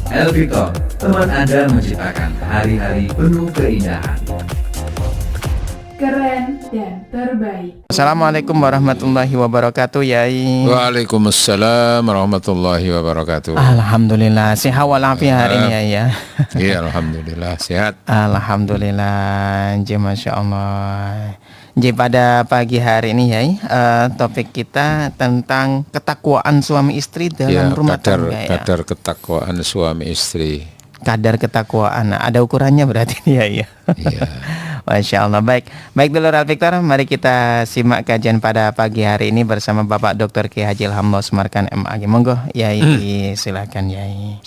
El Victor, teman Anda menciptakan hari-hari penuh keindahan. Keren dan terbaik. Assalamualaikum warahmatullahi wabarakatuh, Yai. Waalaikumsalam warahmatullahi wabarakatuh. Alhamdulillah, sehat walafiat hari ini, Yai ya. Iya, alhamdulillah sehat. Alhamdulillah, Masya Allah. Jadi pada pagi hari ini, Yai, topik kita tentang ketakwaan suami istri dalam rumah tangga. Kadar ketakwaan suami istri. Kadar ketakwaan, ada ukurannya berarti, Yai ya. Iya. Masya Allah. Baik dulu El Victor, mari kita simak kajian pada pagi hari ini bersama Bapak Dr. Kiai Haji Ilham Sumarkan MAG. Monggo Yai, silakan Yai.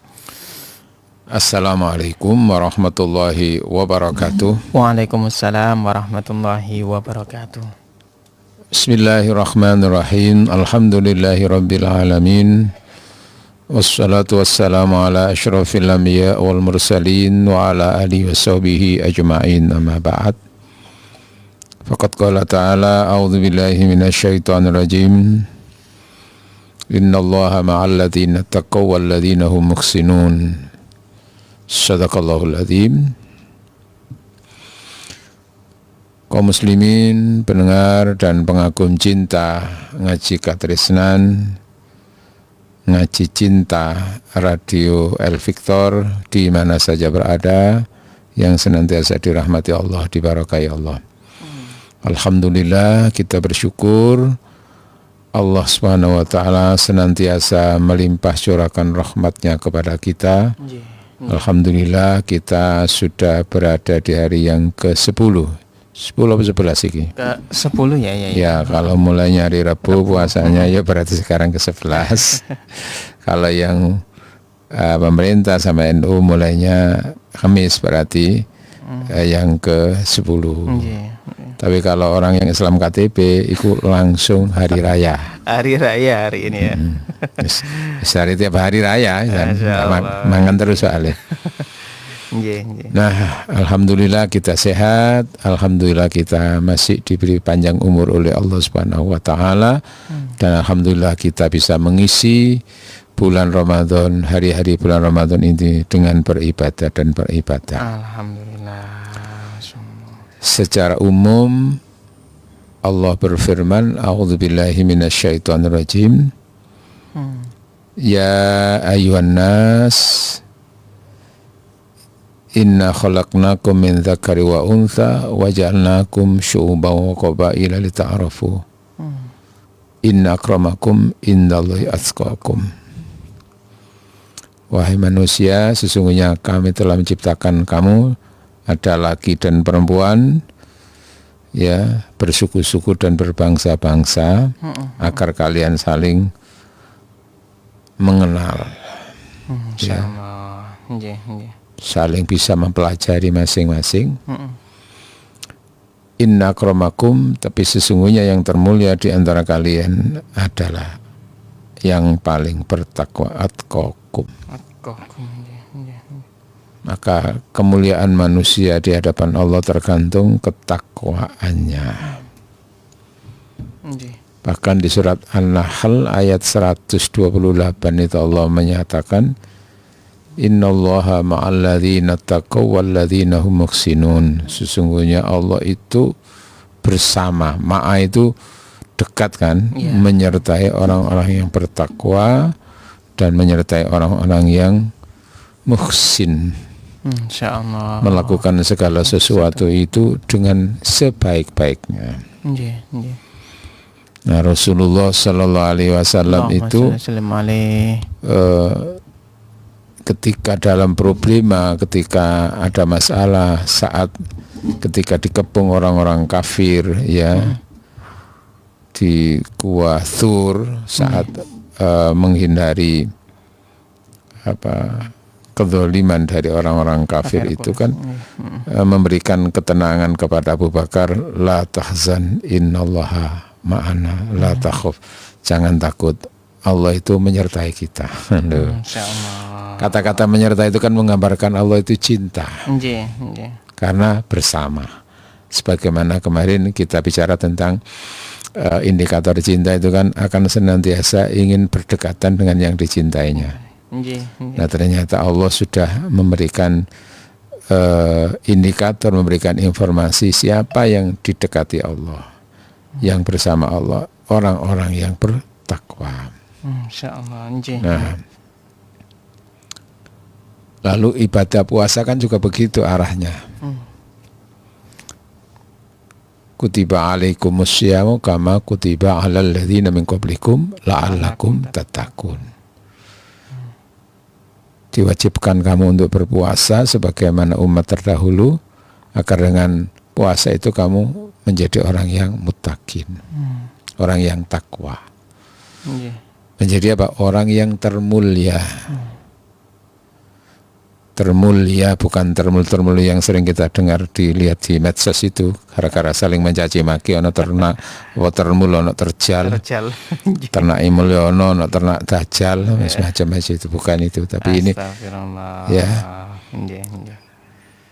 Assalamualaikum warahmatullahi wabarakatuh. Waalaikumsalam warahmatullahi wabarakatuh. Bismillahirrahmanirrahim. Alhamdulillahi rabbil alamin. Wassalatu wassalamu ala asyrafil anbiya wal mursalin wa ala alihi wa sahbihi ajma'in, amma ba'd. Faqad qala ta'ala a'udzu billahi minasyaitonir rajim. Innallaha ma'al ladzina taqaw wal ladzina hum muhsinun. Shadaqallahul adzim. Kaum muslimin, pendengar dan pengagum cinta ngaji katresnan, ngaji cinta Radio El Victor di mana saja berada, yang senantiasa dirahmati Allah, diberkahi Allah. Alhamdulillah, kita bersyukur Allah Subhanahu wa taala senantiasa melimpah curahkan rahmatnya kepada kita. Alhamdulillah, kita sudah berada di hari yang ke-10. 10 atau 11 ini? Ke-10 ya. Ya, kalau mulainya hari Rabu puasanya ya berarti sekarang ke-11. Kalau yang pemerintah sama NU mulainya Kamis berarti yang ke-10. Tapi kalau orang yang Islam KTP itu langsung hari raya. Hari raya hari ini ya. Hari tiap hari raya, mangan terus soalnya. Nah, alhamdulillah kita sehat, alhamdulillah kita masih diberi panjang umur oleh Allah Subhanahu wa taala, dan alhamdulillah kita bisa mengisi bulan Ramadan, hari-hari bulan Ramadan ini dengan beribadah dan beribadah. Alhamdulillah. Secara umum Allah berfirman, a'udzubillahi minasyaitonirrajim. Ya ayyuhan nas, inna khalaqnakum min dzakari wa untha wa ja'alnakum syu'uban wa qabaila lita'arafu. Inna akramakum indallahi atqakum. Wahai manusia, sesungguhnya kami telah menciptakan kamu, ada laki dan perempuan, ya, bersuku-suku dan berbangsa-bangsa, agar kalian saling mengenal, ya, saling bisa mempelajari masing-masing. Inna akramakum, tapi sesungguhnya yang termulia di antara kalian adalah yang paling bertakwa, atqakum. Maka kemuliaan manusia di hadapan Allah tergantung ketakwaannya. Bahkan di surat An-Nahl ayat 128 itu Allah menyatakan, Innallaha ma'al ladzina taqaw wal ladzina hum muhsinun. Sesungguhnya Allah itu bersama, ma'a itu dekat kan, menyertai orang-orang yang bertakwa dan menyertai orang-orang yang muhsin. Insyaallah. Melakukan segala sesuatu itu dengan sebaik-baiknya. Nah, Rasulullah Sallallahu Alaihi Wasallam itu ketika dalam problema, ketika ada masalah, ketika dikepung orang-orang kafir, ya, di Gua Thur, saat menghindari kezaliman dari orang-orang kafir itu kan, memberikan ketenangan kepada Abu Bakar, la tahzan innallaha ma'ana, la takhuf, jangan takut, Allah itu menyertai kita. Kata-kata menyertai itu kan menggambarkan Allah itu cinta, karena bersama. Sebagaimana kemarin kita bicara tentang indikator cinta itu kan akan senantiasa ingin berdekatan dengan yang dicintainya. Nggih, nggih. Nah ternyata Allah sudah memberikan indikator, memberikan informasi siapa yang didekati Allah, yang bersama Allah, orang-orang yang bertakwa. Insyaallah. Nggih. Nah, lalu ibadah puasa kan juga begitu arahnya. Kutiba alaikumus syiyamu kama kutiba alal ladzina min qablikum la'allakum tattaqun. Diwajibkan kamu untuk berpuasa sebagaimana umat terdahulu, agar dengan puasa itu kamu menjadi orang yang muttaqin, orang yang takwa. Menjadi apa? Orang yang termulia. Termulia, bukan termul yang sering kita dengar dilihat di medsos itu, gara-gara saling mencaci maki, ono ternak, termul, ono terjal, ternak imul, ono ternak dajjal, semacam itu, bukan itu, tapi ini ya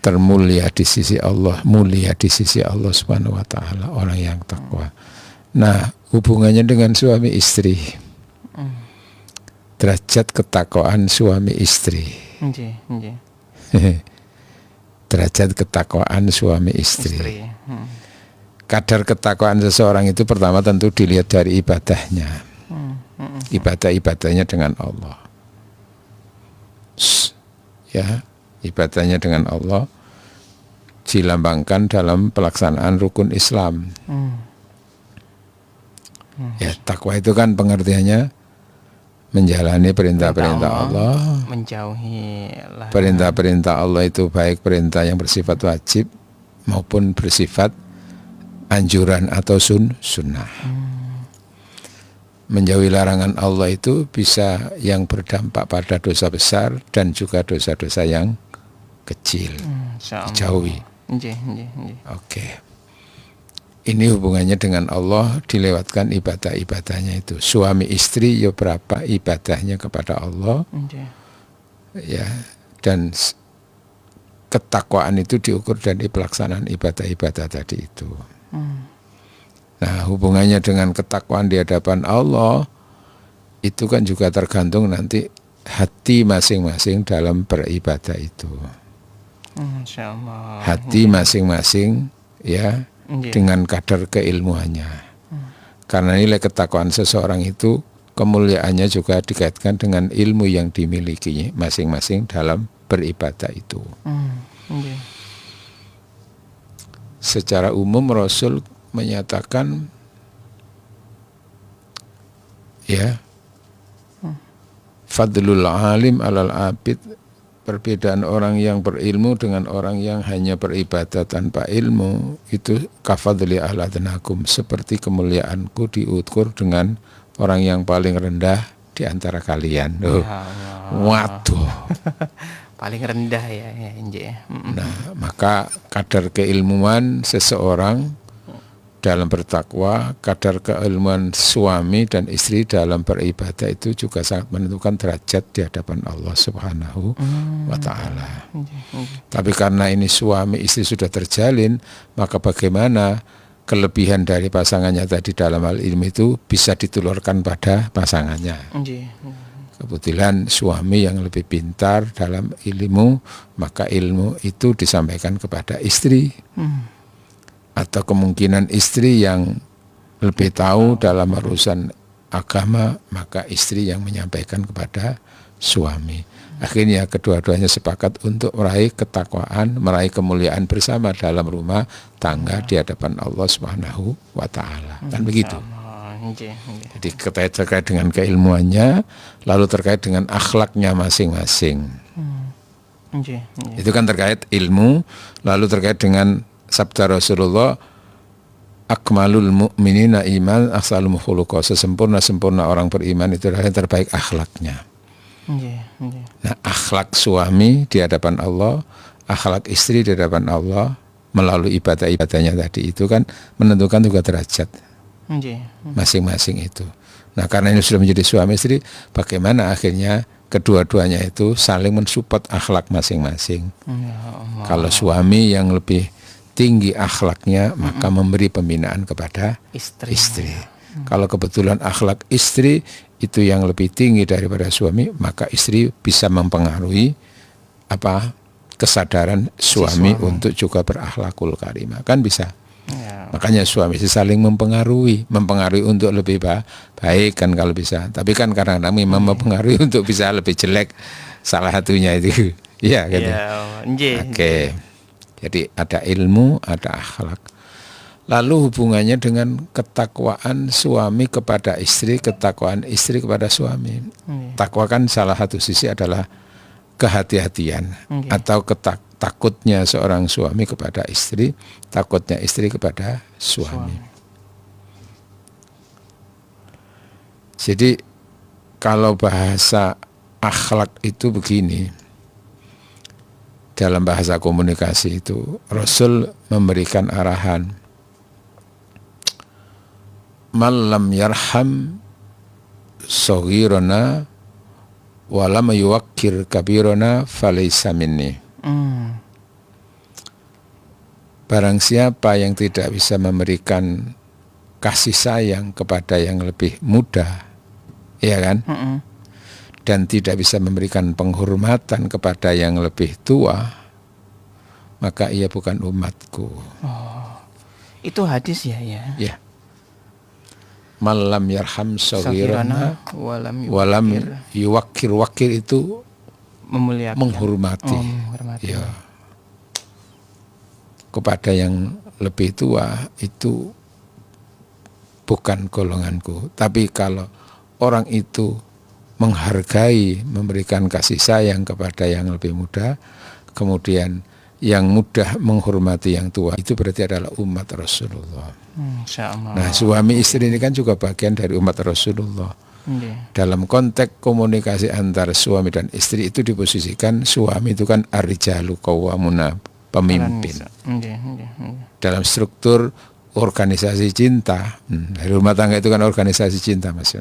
termulia di sisi Allah, mulia di sisi Allah Subhanahu wa taala, orang yang takwa. Nah, hubungannya dengan suami istri, derajat ketakwaan suami istri. Derajat ketakwaan suami istri. Kadar ketakwaan seseorang itu pertama tentu dilihat dari ibadahnya, ibadahnya dengan Allah. Ya, ibadahnya dengan Allah dilambangkan dalam pelaksanaan rukun Islam. Ya, takwa itu kan pengertiannya menjalani perintah-perintah Allah, menjauhi perintah-perintah Allah itu baik perintah yang bersifat wajib maupun bersifat anjuran atau sunnah. Menjauhi larangan Allah itu bisa yang berdampak pada dosa besar dan juga dosa-dosa yang kecil. Dijauhi. Oke. Ini hubungannya dengan Allah, dilewatkan ibadah-ibadahnya itu. Suami istri ya berapa ibadahnya kepada Allah, ya, dan ketakwaan itu diukur dari pelaksanaan ibadah-ibadah tadi itu. Nah, hubungannya dengan ketakwaan di hadapan Allah itu kan juga tergantung nanti hati masing-masing dalam beribadah itu. Hati masing-masing, ya, dengan kadar keilmuannya. Karena nilai ketakwaan seseorang itu kemuliaannya juga dikaitkan dengan ilmu yang dimiliki masing-masing dalam beribadah itu. Secara umum Rasul menyatakan, ya, fadlul alim alal abid, perbedaan orang yang berilmu dengan orang yang hanya beribadah tanpa ilmu itu kafadli ahladanakum, seperti kemuliaanku diukur dengan orang yang paling rendah di antara kalian. Waduh. Paling rendah ya. Nah, maka kadar keilmuan seseorang dalam bertakwa, kadar keilmuan suami dan istri dalam beribadah itu juga sangat menentukan derajat di hadapan Allah Subhanahu wa ta'ala. Tapi karena ini suami istri sudah terjalin, maka bagaimana kelebihan dari pasangannya tadi dalam hal ilmu itu bisa ditulurkan pada pasangannya. Kebetulan suami yang lebih pintar dalam ilmu, maka ilmu itu disampaikan kepada istri. Atau kemungkinan istri yang lebih tahu dalam urusan agama, maka istri yang menyampaikan kepada suami. Akhirnya kedua-duanya sepakat untuk meraih ketakwaan, meraih kemuliaan bersama dalam rumah tangga di hadapan Allah Subhanahu wa ta'ala. Kan begitu. Jadi terkait dengan keilmuannya, lalu terkait dengan akhlaknya masing-masing. Itu kan terkait ilmu, lalu terkait dengan sabda Rasulullah, akmalul mu'minina iman ahsanul khuluqa, sesempurna-sempurna orang beriman itu adalah yang terbaik akhlaknya. Nah, akhlak suami di hadapan Allah, akhlak istri di hadapan Allah melalui ibadah-ibadahnya tadi itu kan menentukan juga derajat masing-masing itu. Nah, karena ini sudah menjadi suami istri, bagaimana akhirnya kedua-duanya itu saling mensupport akhlak masing-masing. Kalau suami yang lebih tinggi akhlaknya, maka memberi pembinaan kepada istri. Kalau kebetulan akhlak istri itu yang lebih tinggi daripada suami, maka istri bisa mempengaruhi kesadaran suami untuk juga berakhlakul karimah, kan bisa. Ya. Makanya suami saling mempengaruhi untuk lebih baik kan kalau bisa. Tapi kan kadang-kadang memang mempengaruhi untuk bisa lebih jelek, salah satunya itu. Iya gitu. Oke. Jadi ada ilmu, ada akhlak. Lalu hubungannya dengan ketakwaan suami kepada istri, ketakwaan istri kepada suami. Takwa kan salah satu sisi adalah kehati-hatian atau takutnya seorang suami kepada istri, takutnya istri kepada suami. Jadi kalau bahasa akhlak itu begini, dalam bahasa komunikasi itu Rasul memberikan arahan, malam yarham soghirona walam yuwakkir kabirona falaysa minni. Barang siapa yang tidak bisa memberikan kasih sayang kepada yang lebih muda, ya kan, dan tidak bisa memberikan penghormatan kepada yang lebih tua, maka ia bukan umatku. Itu hadis ya. Ya. Malam yarham saghirana walam yuwakkir. Wakir itu memuliakan, menghormati. Ya. Kepada yang lebih tua itu bukan golonganku. Tapi kalau orang itu menghargai, memberikan kasih sayang kepada yang lebih muda, kemudian yang muda menghormati yang tua, itu berarti adalah umat Rasulullah. Nah, suami istri ini kan juga bagian dari umat Rasulullah. Dalam konteks komunikasi antara suami dan istri itu diposisikan suami itu kan ar-rijalu qawwamuna, pemimpin. Dalam struktur organisasi cinta, rumah tangga itu kan organisasi cinta, Mas.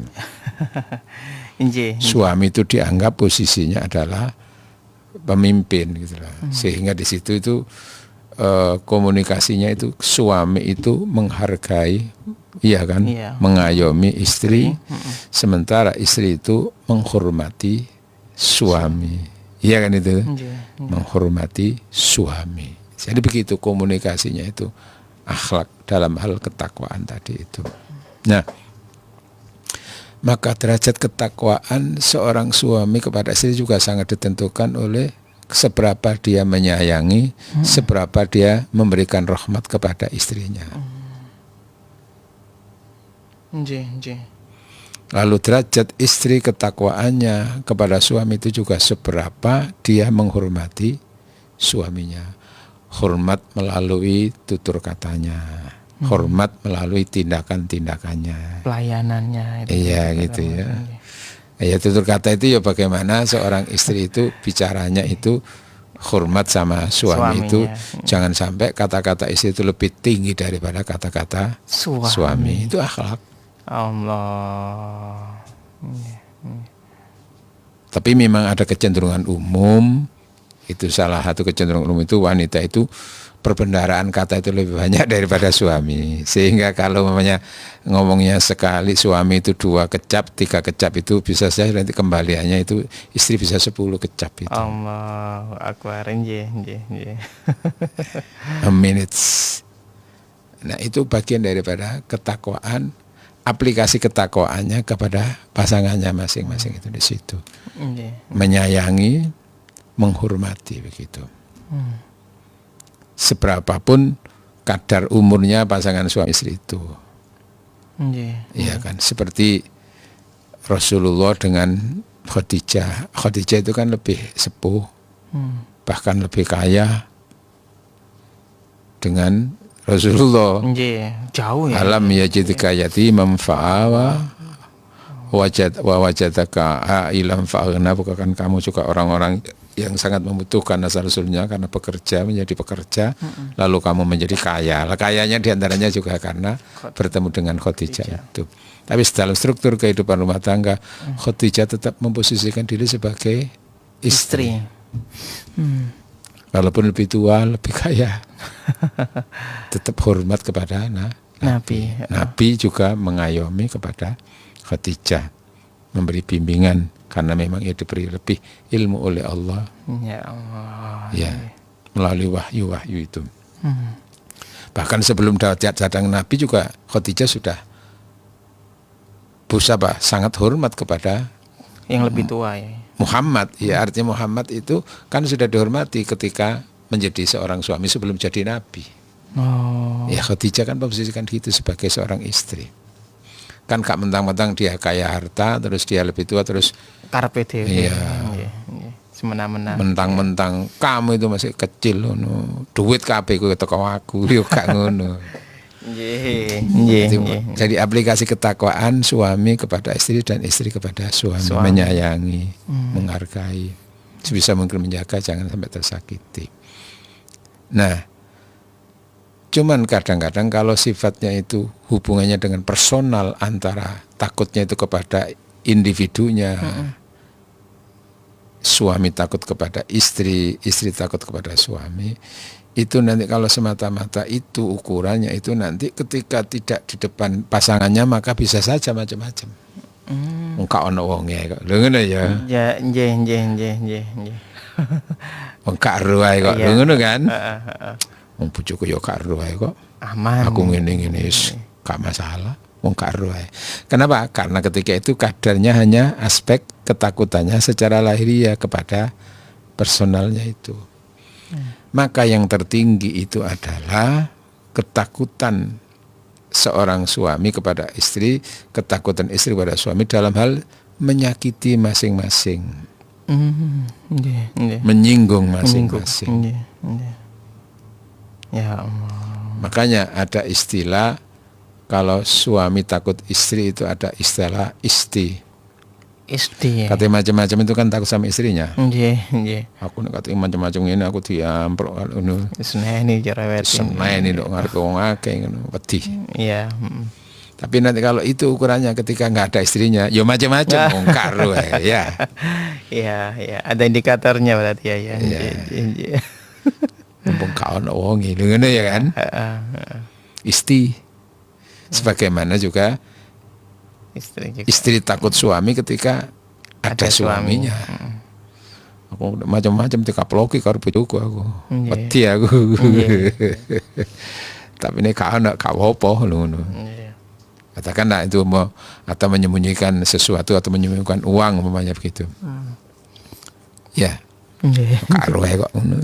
Suami itu dianggap posisinya adalah pemimpin gitu lah. Sehingga di situ itu komunikasinya itu suami itu menghargai, iya kan, mengayomi istri, sementara istri itu menghormati suami, iya kan itu, menghormati suami. Jadi begitu komunikasinya itu akhlak dalam hal ketakwaan tadi itu. Nah, maka derajat ketakwaan seorang suami kepada istri juga sangat ditentukan oleh seberapa dia menyayangi, seberapa dia memberikan rahmat kepada istrinya. Lalu derajat istri ketakwaannya kepada suami itu juga seberapa dia menghormati suaminya. Hormat melalui tutur katanya, hormat melalui tindakan-tindakannya, pelayanannya. Iya gitu ya. Ya tutur kata itu ya bagaimana seorang istri itu bicaranya itu hormat sama suami itu, jangan sampai kata-kata istri itu lebih tinggi daripada kata-kata suami. Itu akhlak. Allah. Tapi memang ada kecenderungan umum, itu salah satu kecenderungan umum itu wanita itu perbendaharaan kata itu lebih banyak daripada suami, sehingga kalau namanya ngomongnya sekali suami itu 2 kecap 3 kecap itu bisa saja nanti kembaliannya itu istri bisa 10 kecap itu. Allahu akbar. A minute. Nah itu bagian daripada ketakwaan, aplikasi ketakwaannya kepada pasangannya masing-masing itu di situ. Menyayangi, menghormati begitu. Seberapapun kadar umurnya pasangan suami istri itu, iya kan, seperti Rasulullah dengan Khadijah. Khadijah itu kan lebih sepuh, bahkan lebih kaya dengan Rasulullah. Jauh ya. Alam yajidka yatimam fa'awa wajadaka ailam fa'aghna. Bukan kamu juga orang-orang yang sangat membutuhkan asal usulnya karena bekerja menjadi pekerja, lalu kamu menjadi kaya. Kayanya diantaranya juga karena bertemu dengan Khadijah itu. Tapi dalam struktur kehidupan rumah tangga, Khadijah tetap memposisikan diri sebagai istri. Walaupun lebih tua, lebih kaya, tetap hormat kepada Nabi. Nabi juga mengayomi kepada Khadijah. memberi bimbingan karena memang ia diberi lebih ilmu oleh Allah. Ya Allah. Ya, melalui wahyu-wahyu itu. Bahkan sebelum datang Nabi juga Khadijah sudah sangat hormat kepada Yang lebih tua ya. Muhammad. Ya, artinya Muhammad itu kan sudah dihormati ketika menjadi seorang suami sebelum jadi Nabi. Oh. Ya, Khadijah kan posisikan gitu sebagai seorang istri. Kan gak mentang-mentang dia kaya harta terus dia lebih tua terus Karepe dhewe. Iya. Semena-mena. mentang-mentang kamu itu masih kecil ngono. Duit kabeh kowe teko aku yo gak ngono. Jadi aplikasi ketakwaan suami kepada istri dan istri kepada suami. Menyayangi, menghargai, sebisa mungkin menjaga jangan sampai tersakiti. Nah, cuman kadang-kadang kalau sifatnya itu hubungannya dengan personal antara takutnya itu kepada individunya, suami takut kepada istri, istri takut kepada suami, itu nanti kalau semata-mata itu ukurannya itu nanti ketika tidak di depan pasangannya maka bisa saja macam-macam. Engkau ono wonge kok. Lho ngono ya. Ya, nggih. Wong karo ae kok. Lho ngono kan? Wong bojoku ya karo ae kok. Aman. Aku ngene-ngene wis gak masalah. Wong karo ae. Kenapa? Karena ketika itu kadarnya hanya aspek ketakutannya secara lahiriah kepada personalnya itu. Maka yang tertinggi itu adalah ketakutan seorang suami kepada istri, ketakutan istri kepada suami dalam hal menyakiti masing-masing, menyinggung masing-masing. Ya Allah. Makanya ada istilah kalau suami takut istri itu ada istilah isti. Katanya macam-macam itu kan takut sama istrinya. Nggih. Aku nek katanya macam-macam ini aku diamprok ngono. Seneni cerewet. Seneni ndok ngarep wong akeh ngono, wedi. Iya, Tapi nanti kalau itu ukurannya ketika nggak ada istrinya, ya macam-macam wong karo ya. Iya, ada indikatornya berarti ya. Iya. Mumpung gak ono wong lho ngono ya kan. Isti. Sebagaimana juga istri takut suami ketika ada suaminya. Aku macam-macam dikaploki karo bojoku aku. Wedi aku. Tapi ini gak apa lho ngono. Katakanlah itu mau atau menyembunyikan sesuatu atau menyembunyikan uang umpamanya begitu. Ya. Karo ae kok ngono.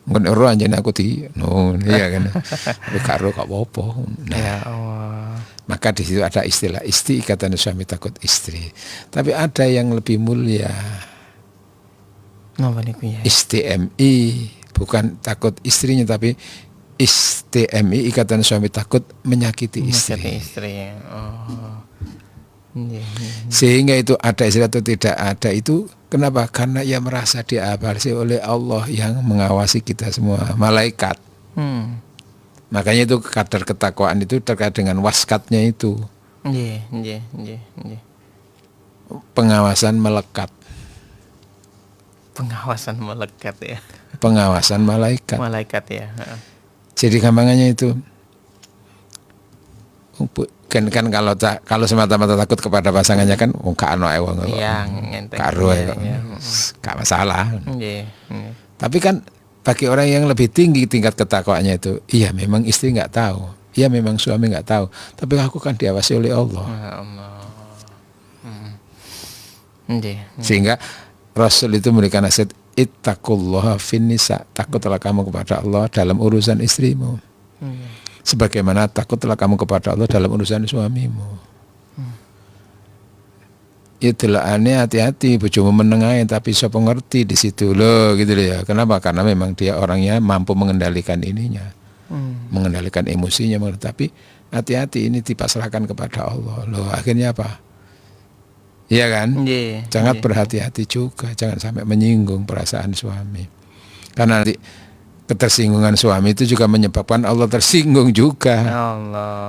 Ngono ora anjene aku iya kan. Tapi karo gak apa-apa. Nah, ya Allah. Maka di situ ada istilah isti, ikatan suami takut istri. Tapi ada yang lebih mulia. STMI, bukan takut istrinya tapi STMI, ikatan suami takut menyakiti istri. Sehingga itu ada istri atau tidak ada itu kenapa? Karena ia merasa diawasi oleh Allah yang mengawasi kita semua, malaikat. Makanya itu kadar ketakwaan itu terkait dengan waskatnya itu. Pengawasan melekat. Pengawasan melekat ya. Pengawasan malaikat. Malaikat ya. Jadi gampangannya itu kan kalau semata-mata takut kepada pasangannya kan gak ono wong karo gak masalah. Tapi kan bagi orang yang lebih tinggi tingkat ketakwaannya itu, iya memang istri nggak tahu, iya memang suami nggak tahu, tapi aku kan diawasi oleh Allah. Sehingga Rasul itu memberikan nasihat, ittaqullaha fin nisa, takutlah kamu kepada Allah dalam urusan istrimu. Sebagaimana takutlah kamu kepada Allah dalam urusan suamimu. Itulah aneh, hati-hati bojomu menengahin tapi siapa ngerti di situ loh gitu loh ya. Kenapa? Karena memang dia orangnya mampu mengendalikan ininya, mengendalikan emosinya. Tapi hati-hati ini dipasrahkan kepada Allah loh. Akhirnya apa? Iya kan? Sangat berhati-hati juga, jangan sampai menyinggung perasaan suami. Karena nanti ketersinggungan suami itu juga menyebabkan Allah tersinggung juga.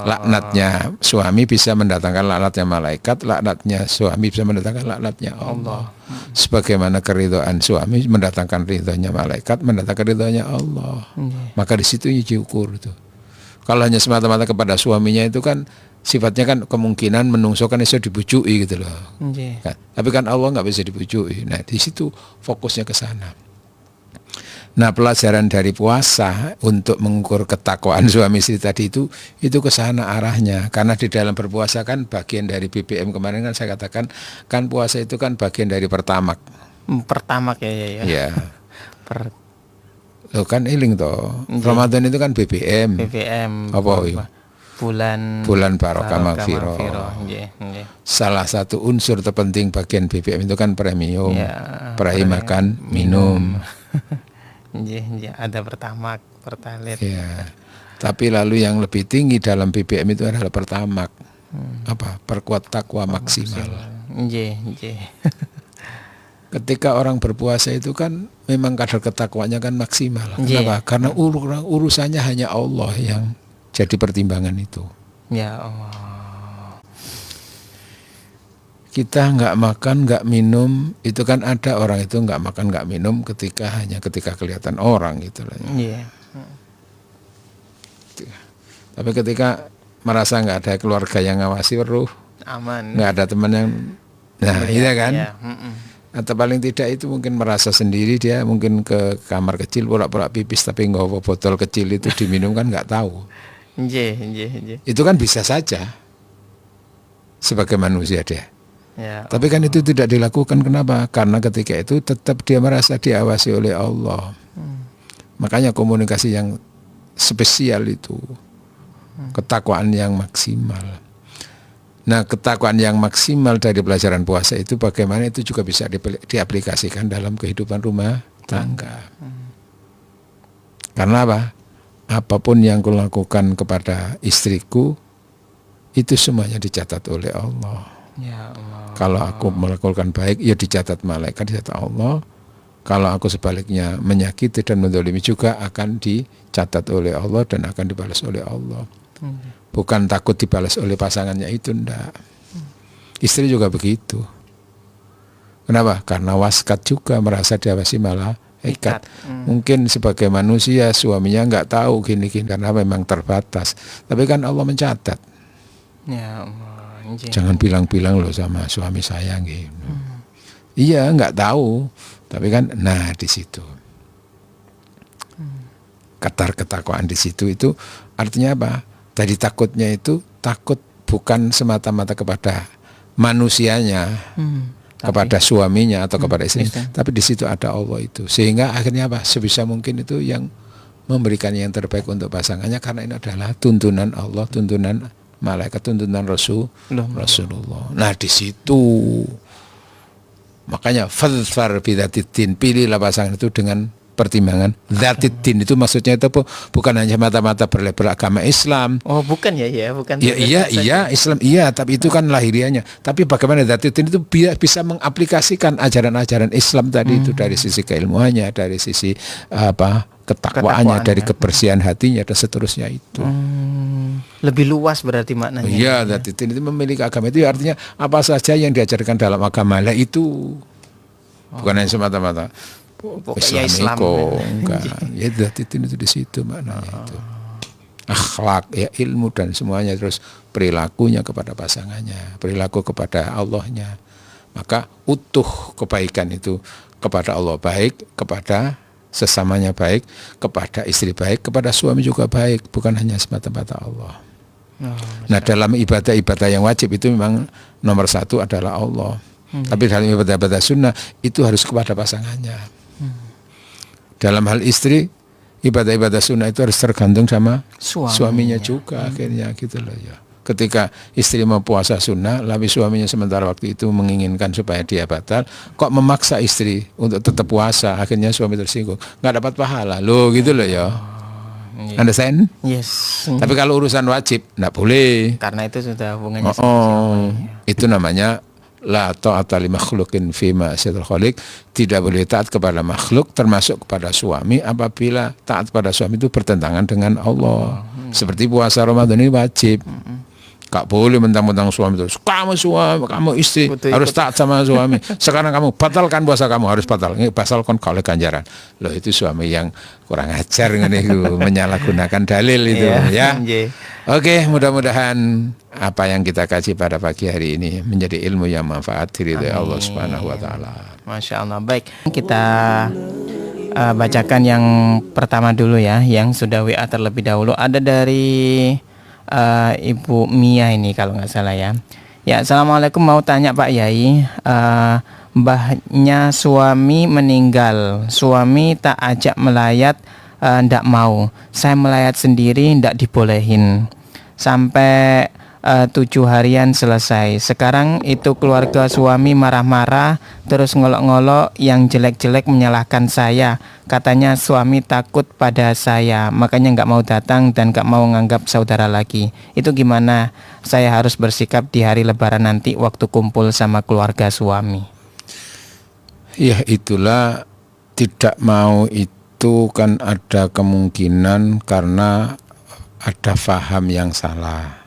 Laknatnya suami bisa mendatangkan laknatnya malaikat, laknatnya suami bisa mendatangkan laknatnya Allah. Sebagaimana keridhaan suami mendatangkan ridhonya malaikat, mendatangkan ridhonya Allah. Maka di situ diukur itu. Kalau hanya semata-mata kepada suaminya itu kan sifatnya kan kemungkinan menungso kan iso dibujuki gitu loh. Nggih. Kan? Tapi kan Allah nggak bisa dibujuki. Nah di situ fokusnya ke sana. Nah pelajaran dari puasa untuk mengukur ketakwaan suami istri tadi itu ke sana arahnya. Karena di dalam berpuasa kan bagian dari BBM kemarin kan saya katakan kan puasa itu kan bagian dari pertamak. Pertama ya. Ya. Per Loh kan iling toh. Nggih. Ramadan itu kan BBM. BBM. Apa itu? Bulan barokah magfirah. Nggih. Salah satu unsur terpenting bagian BBM itu kan premium. Ya, Perai makan, minum. Nggih, ada pertamax, pertalite. Ya. Tapi lalu yang lebih tinggi dalam BBM itu adalah pertamax. Apa? Perkuat takwa maksimal. Nggih. Ketika orang berpuasa itu kan memang kadar ketakwanya kan maksimal. Nggih. Kenapa? Karena urusannya hanya Allah yang jadi pertimbangan itu. Ya Allah. Kita nggak makan, nggak minum, itu kan ada orang itu nggak makan, nggak minum hanya ketika kelihatan orang gitu lah. Iya. Tapi ketika merasa nggak ada keluarga yang ngawasi, Aman. nggak ada teman yang, nah iya kan? Ya. Atau paling tidak itu mungkin merasa sendiri, dia mungkin ke kamar kecil pura-pura pipis tapi nggak bawa botol kecil itu diminum kan nggak tahu. Nggih. Itu kan bisa saja sebagai manusia dia. Ya. Tapi kan itu tidak dilakukan. Kenapa? Karena ketika itu tetap dia merasa diawasi oleh Allah. Makanya komunikasi yang spesial itu, ketakwaan yang maksimal. Nah, ketakwaan yang maksimal dari pelajaran puasa itu bagaimana itu juga bisa diaplikasikan dalam kehidupan rumah tangga. Karena apa? Apapun yang kulakukan kepada istriku itu semuanya dicatat oleh Allah. Ya Allah. Kalau aku melakukan baik, ya dicatat malaikat, dicatat Allah. Kalau aku sebaliknya menyakiti dan mendolimi juga akan dicatat oleh Allah dan akan dibalas oleh Allah. Bukan takut dibalas oleh pasangannya itu, enggak. Istri juga begitu. Kenapa? Karena waskat juga merasa diawasi malaikat. Mungkin sebagai manusia suaminya enggak tahu gini-gini karena memang terbatas. Tapi kan Allah mencatat. Ya Allah. Jangan bilang-bilang loh sama suami saya gitu. Iya, enggak tahu. Tapi kan, nah di situ. Kadar ketakwaan di situ itu artinya apa? Tadi takutnya itu takut bukan semata-mata kepada manusianya, kepada suaminya atau kepada istrinya, tapi di situ ada Allah itu. Sehingga akhirnya apa? Sebisa mungkin itu yang memberikan yang terbaik untuk pasangannya karena ini adalah tuntunan Allah, tuntunan malaikat, tuntunan Rasulullah. Nah di situ makanya fadfar bidzatiddin, pilihlah pasangan itu dengan pertimbangan dzatiddin. Itu maksudnya itu bukan hanya mata-mata beragama Islam. Oh bukan ya, bukan. Ya, iya Islam iya, tapi itu kan lahiriahnya. Tapi bagaimana dzatiddin itu bisa mengaplikasikan ajaran-ajaran Islam tadi itu dari sisi keilmuannya, dari sisi ketakwaannya, dari kebersihan hatinya dan seterusnya itu. Lebih luas berarti maknanya. Iya, dzatiddin itu memiliki agama itu artinya apa saja yang diajarkan dalam agama lah itu. Bukan hanya semata-mata Islam. Enggak. Ya dzatiddin itu di situ maknanya itu. Akhlak, ya ilmu dan semuanya, terus perilakunya kepada pasangannya, perilaku kepada Allahnya. Maka utuh kebaikan itu kepada Allah baik, kepada sesamanya baik, kepada istri baik, kepada suami juga baik, bukan hanya semata-mata Allah. Nah dalam ibadah-ibadah yang wajib itu memang nomor satu adalah Allah. Tapi dalam ibadah-ibadah sunnah itu harus kepada pasangannya. Dalam hal istri, ibadah-ibadah sunnah itu harus tergantung sama suaminya juga akhirnya gitu loh ya. Ketika istri mau puasa sunnah, tapi suaminya sementara waktu itu menginginkan supaya dia batal, kok memaksa istri untuk tetap puasa, akhirnya suami tersinggung, nggak dapat pahala, loh gitu loh ya. Understand? Yes. Tapi kalau urusan wajib, nggak boleh. Karena itu sudah hubungannya sama siapa. Itu namanya la ta'ata li makhluqin fi ma'siyatil khaliq. Tidak boleh taat kepada makhluk termasuk kepada suami apabila taat pada suami itu bertentangan dengan Allah. Seperti puasa Ramadan ini wajib. Gak boleh mentang-mentang suami itu, kamu istri harus taat sama suami. Sekarang kamu batalkan puasa kamu, harus batalkan oleh ganjaran. Loh, itu suami yang kurang ajar ini, menyalahgunakan dalil itu ya. Oke, mudah-mudahan apa yang kita kaji pada pagi hari ini menjadi ilmu yang manfaat dari Allah Subhanahu wa taala. Masya Allah. Baik, kita bacakan yang pertama dulu ya, yang sudah WA terlebih dahulu. Ada dari Ibu Mia ini kalau nggak salah ya. Ya, assalamualaikum, mau tanya Pak Yai, mbahnya suami meninggal, suami tak ajak melayat, ndak mau. Saya melayat sendiri, ndak dibolehin. Sampai 7 harian selesai. Sekarang itu keluarga suami marah-marah, terus ngolok-ngolok, yang jelek-jelek menyalahkan saya. Katanya suami takut pada saya, makanya nggak mau datang dan nggak mau nganggap saudara lagi. Itu gimana saya harus bersikap di hari Lebaran nanti waktu kumpul sama keluarga suami? Ya, itulah tidak mau itu kan ada kemungkinan karena ada faham yang salah.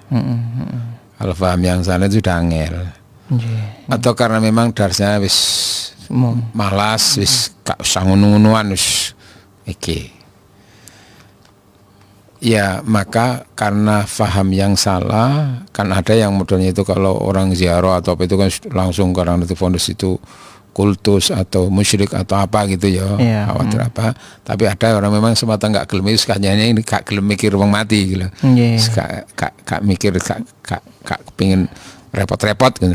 Kalau paham yang salah itu sudah angel. Atau karena memang dasarnya wis malas, wis gak usah ngono-ngonoan wis iki. Ya, maka karena faham yang salah, kan ada yang modelnya itu kalau orang ziarah atau apa itu kan langsung ke orang itu fondus itu kultus atau musyrik atau apa gitu ya, khawatir apa. Tapi ada orang memang semata nggak gelem, sekalinya ini gak gelem mikir wong mati gitu. Gak mikir, gak pengen repot-repot gitu.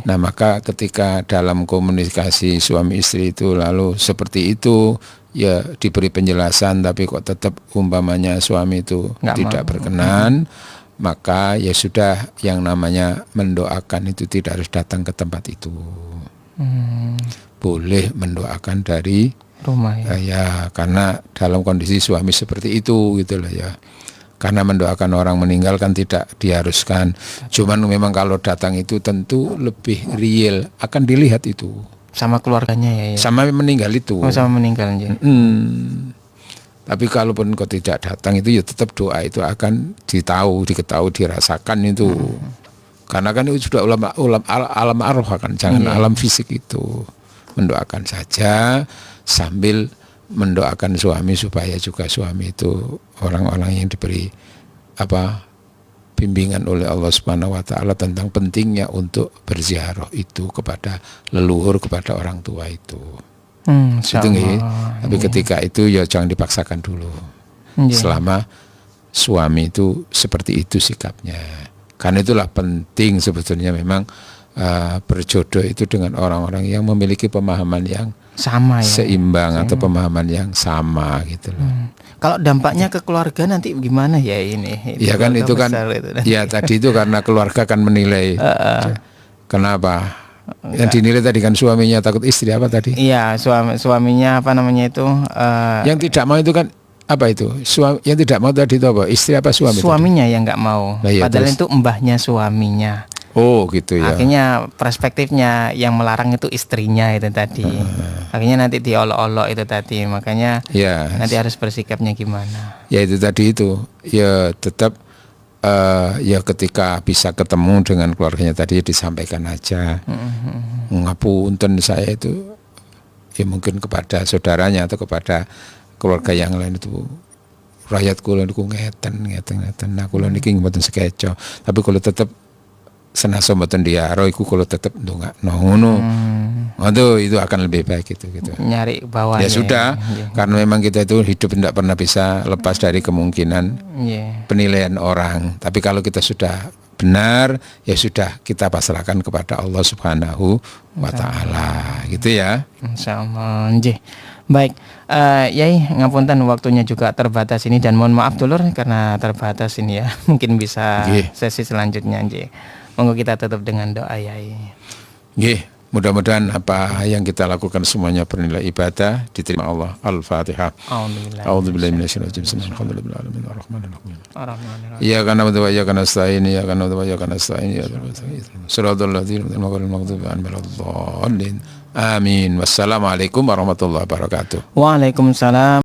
Nah, maka ketika dalam komunikasi suami istri itu lalu seperti itu, ya diberi penjelasan tapi kok tetap umpamanya suami itu tidak berkenan, maka ya sudah, yang namanya mendoakan itu tidak harus datang ke tempat itu. Boleh mendoakan dari rumah ya, karena dalam kondisi suami seperti itu gitu loh ya. Karena mendoakan orang meninggal kan tidak diharuskan. Cuman memang kalau datang itu tentu lebih real, akan dilihat itu sama keluarganya ya. Sama meninggal itu. Oh, sama meninggal aja. Tapi kalaupun kau tidak datang itu ya tetap doa itu akan diketahui, dirasakan itu. Karena kan itu sudah alam arwah kan, jangan alam fisik itu. Mendoakan saja sambil mendoakan suami supaya juga suami itu orang-orang yang diberi bimbingan oleh Allah Subhanahu wa taala tentang pentingnya untuk berziarah itu kepada leluhur, kepada orang tua itu. Itu nggih. Tapi ketika itu ya jangan dipaksakan dulu. Selama suami itu seperti itu sikapnya. Karena itulah penting sebetulnya memang berjodoh itu dengan orang-orang yang memiliki pemahaman yang sama ya, seimbang atau pemahaman yang sama gitu loh. Kalau dampaknya ke keluarga nanti gimana ya ini? Ya kan itu kan ya tadi itu karena keluarga kan menilai. Kenapa? Yang dinilai tadi kan suaminya takut istri apa tadi? Iya, suaminya apa namanya itu? Yang tidak mau itu kan apa itu? Yang tidak mau tadi itu apa? Istri apa suami? Suaminya tadi? Yang nggak mau. Nah, ya, padahal terus? Itu mbahnya suaminya. Oh gitu ya. Akhirnya perspektifnya yang melarang itu istrinya itu tadi. Akhirnya nanti diolok-olok itu tadi. Makanya nanti harus bersikapnya gimana? Ya itu tadi itu. Ya tetap ya ketika bisa ketemu dengan keluarganya tadi disampaikan aja. Ngapunten saya itu ya mungkin kepada saudaranya atau kepada keluarga yang lain itu. Rakyat kula niku ngeten. Nah kula niki mboten sekeco. Tapi kalau tetap senasa mboten diaro iku kalau tetep ndongakno ngono. Itu akan lebih baik gitu. Nyari bawahnya. Ya sudah, karena memang kita itu hidup tidak pernah bisa lepas dari kemungkinan penilaian orang. Tapi kalau kita sudah benar, ya sudah kita pasrahkan kepada Allah Subhanahu wa taala. Gitu ya. Insyaallah. Nggih. Baik, Yai, ngapunten waktunya juga terbatas ini dan mohon maaf dulur karena terbatas ini ya. Mungkin bisa sesi selanjutnya nggih. Monggo kita tutup dengan doa Yai. Nggih, mudah-mudahan apa yang kita lakukan semuanya bernilai ibadah, diterima Allah. Al-Fatihah. A'udzubillahi minasyaitonir rajim. Bismillahirrahmanirrahim. Iyyaka na'budu wa iyyaka nasta'in. Iyyaka na'budu wa iyyaka nasta'in. Shiratal ladzina an'amta 'alaihim ghairil maghdubi 'alaihim waladdallin. Amin. Wassalamualaikum warahmatullahi wabarakatuh. Waalaikumsalam.